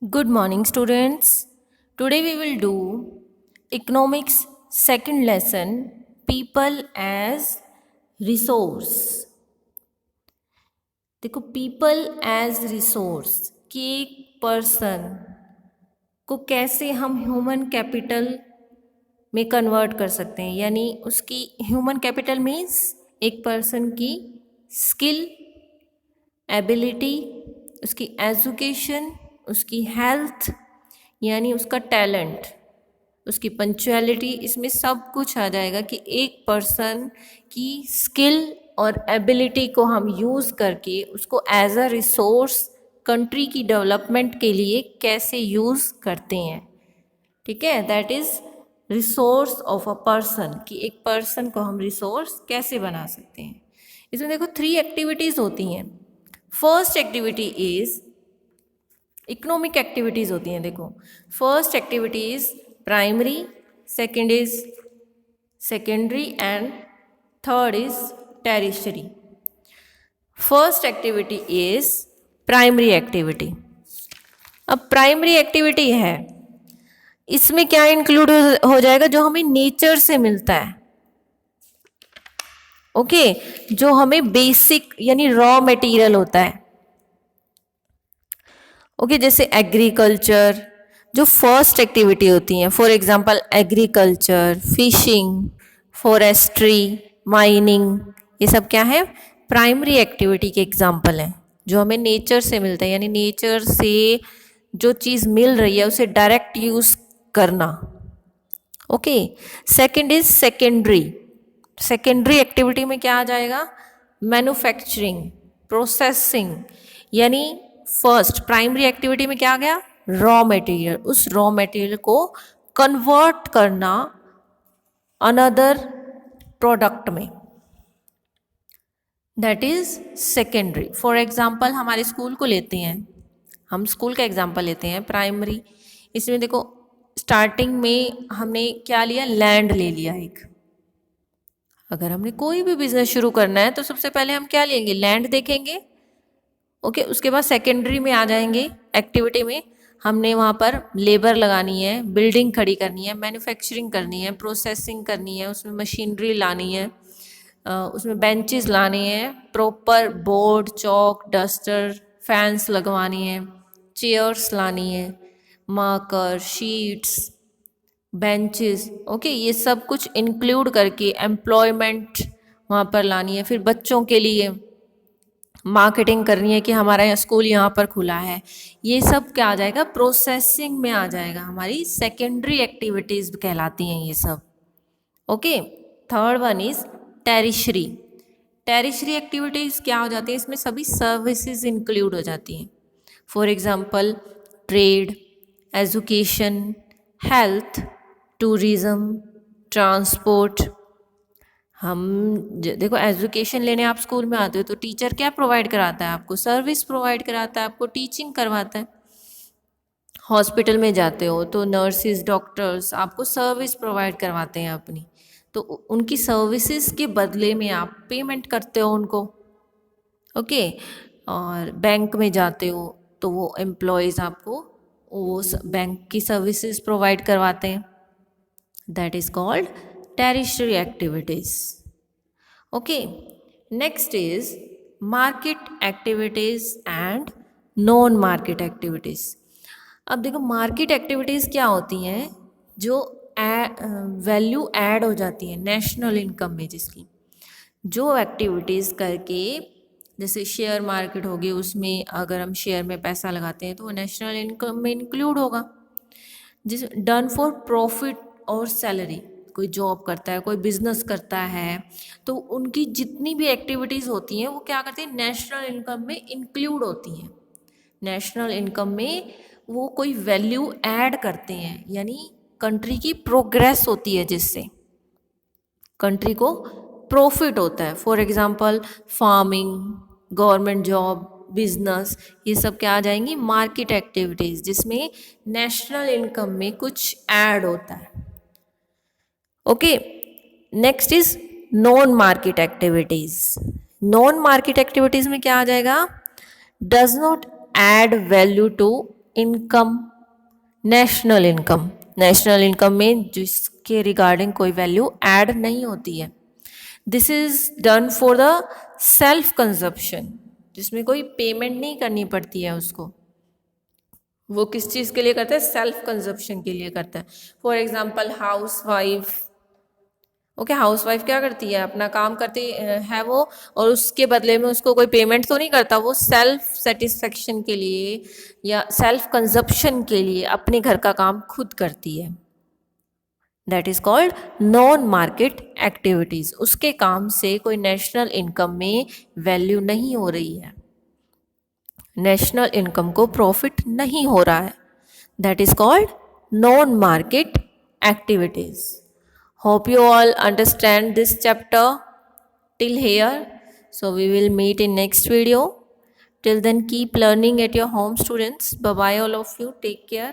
Good morning, students. Today we will do economics second lesson people as resource. देखो people as resource कि एक person को कैसे हम ह्यूमन कैपिटल में कन्वर्ट कर सकते हैं, यानी उसकी ह्यूमन कैपिटल मीन्स एक पर्सन की स्किल, एबिलिटी, उसकी एजुकेशन, उसकी हेल्थ यानी उसका टैलेंट, उसकी पंक्चुअलिटी, इसमें सब कुछ आ जाएगा कि एक पर्सन की स्किल और एबिलिटी को हम यूज़ करके उसको एज अ रिसोर्स कंट्री की डेवलपमेंट के लिए कैसे यूज़ करते हैं। ठीक है, that is resource of a person कि एक पर्सन को हम रिसोर्स कैसे बना सकते हैं। इसमें देखो 3 एक्टिविटीज़ होती हैं। First activity is economic activities होती हैं। देखो first activity is primary, second is secondary and third is tertiary. First activity is primary activity. अब प्राइमरी एक्टिविटी है, इसमें क्या इंक्लूड हो जाएगा, जो हमें नेचर से मिलता है। ओके, जो हमें बेसिक यानी रॉ मटेरियल होता है। ओके, जैसे एग्रीकल्चर, जो फर्स्ट एक्टिविटी होती हैं, for example agriculture, fishing, forestry, mining, ये सब क्या है, प्राइमरी एक्टिविटी के एग्जांपल हैं जो हमें नेचर से मिलता है, यानी नेचर से जो चीज़ मिल रही है उसे डायरेक्ट यूज़ करना। Okay, second is secondary. Secondary activity में क्या आ जाएगा, मैन्युफैक्चरिंग, प्रोसेसिंग, यानी फर्स्ट प्राइमरी एक्टिविटी में क्या आ गया, रॉ मटेरियल, उस रॉ मटेरियल को कन्वर्ट करना अनदर प्रोडक्ट में, that is secondary. For example हमारे स्कूल को लेते हैं, हम स्कूल का एग्जाम्पल लेते हैं प्राइमरी। इसमें देखो स्टार्टिंग में हमने क्या लिया, लैंड ले लिया एक। अगर हमने कोई भी बिजनेस शुरू करना है तो सबसे पहले हम क्या लेंगे, लैंड देखेंगे। ओके, उसके बाद सेकेंडरी में आ जाएंगे एक्टिविटी में, हमने वहाँ पर लेबर लगानी है, बिल्डिंग खड़ी करनी है, मैन्युफैक्चरिंग करनी है, प्रोसेसिंग करनी है, उसमें मशीनरी लानी है, उसमें बेंचेस लाने हैं, प्रॉपर बोर्ड, चौक, डस्टर, फैंस लगवानी है, चेयर्स लानी है, मार्कर, शीट्स, बेंचेस। ओके, ये सब कुछ इंक्लूड करके एम्प्लॉयमेंट वहाँ पर लानी है। फिर बच्चों के लिए मार्केटिंग करनी है कि हमारा यहाँ स्कूल यहाँ पर खुला है। ये सब क्या आ जाएगा, प्रोसेसिंग में आ जाएगा, हमारी सेकेंडरी एक्टिविटीज़ कहलाती हैं ये सब। Okay, third one is tertiary. Tertiary activities क्या हो जाती है, इसमें सभी सर्विसेज इंक्लूड हो जाती हैं। For example trade, education, health, tourism, transport. हम देखो एजुकेशन लेने आप स्कूल में आते हो तो टीचर क्या प्रोवाइड कराता है आपको, सर्विस प्रोवाइड कराता है, आपको टीचिंग करवाता है। हॉस्पिटल में जाते हो तो नर्सिस, डॉक्टर्स आपको सर्विस प्रोवाइड करवाते हैं अपनी, तो उनकी सर्विसेज के बदले में आप पेमेंट करते हो उनको। ओके, और बैंक में जाते हो तो वो एम्प्लॉयज़ आपको वो बैंक की सर्विसेज प्रोवाइड करवाते हैं, that is called tertiary activities. Okay, next is market activities and non market activities. अब देखो मार्केट एक्टिविटीज़ क्या होती हैं, जो वैल्यू ऐड हो जाती है नेशनल इनकम में, जिसकी जो एक्टिविटीज़ करके, जैसे शेयर मार्केट होगी, उसमें अगर हम शेयर में पैसा लगाते हैं तो वो नेशनल इनकम में इंक्लूड होगा। जिस डन फॉर प्रॉफिट और सैलरी, कोई जॉब करता है, कोई बिजनेस करता है, तो उनकी जितनी भी एक्टिविटीज़ होती हैं वो क्या करती हैं, नेशनल इनकम में इंक्लूड होती हैं। नेशनल इनकम में वो कोई वैल्यू ऐड करते हैं, यानी कंट्री की प्रोग्रेस होती है, जिससे कंट्री को प्रॉफिट होता है। For example farming, government job, business, ये सब क्या आ जाएंगी, मार्केट एक्टिविटीज़, जिसमें नेशनल इनकम में कुछ ऐड होता है। Okay, next is non market activities. Non market activities में क्या आ जाएगा, does not add value to income, national income, national income में जिसके रिगार्डिंग कोई वैल्यू ऐड नहीं होती है। This is done for the self consumption, जिसमें कोई पेमेंट नहीं करनी पड़ती है उसको। वो किस चीज़ के लिए करता है? सेल्फ कंजप्शन के लिए करता है। For example house wife, okay, house wife क्या करती है? अपना काम करती है वो, और उसके बदले में उसको कोई पेमेंट तो नहीं करता, वो सेल्फ सेटिस्फेक्शन के लिए या सेल्फ कंजप्शन के लिए अपने घर का काम खुद करती है। That is called non market activities. उसके काम से कोई नेशनल इनकम में वैल्यू नहीं हो रही है, नेशनल इनकम को प्रॉफिट नहीं हो रहा है। That is called non market activities. Hope you all understand this chapter till here. So we will meet in next video. Till then, keep learning at your home, students. Bye bye all of you. Take care.